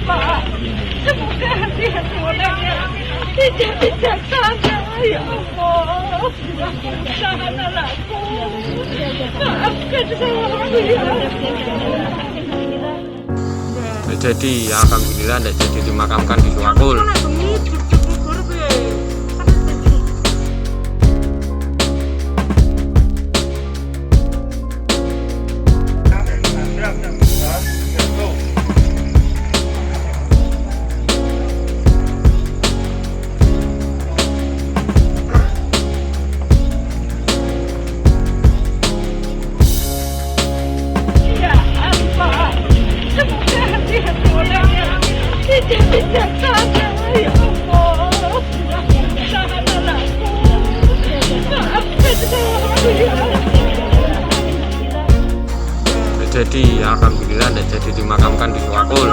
Pak. Semoga hati-hati orangnya tidak bijaksana, ya Allah. Tahan anakku. Maafkan saya, ya. Jadi alhamdulillah tidak jadi dimakamkan di Suwakul. Ya Allah. Semoga hati-hati orangnya tidak bijaksana, ya Allah. Tahan anakku. Maafkan saya, ya. Jadi alhamdulillah tidak jadi dimakamkan di Suwakul.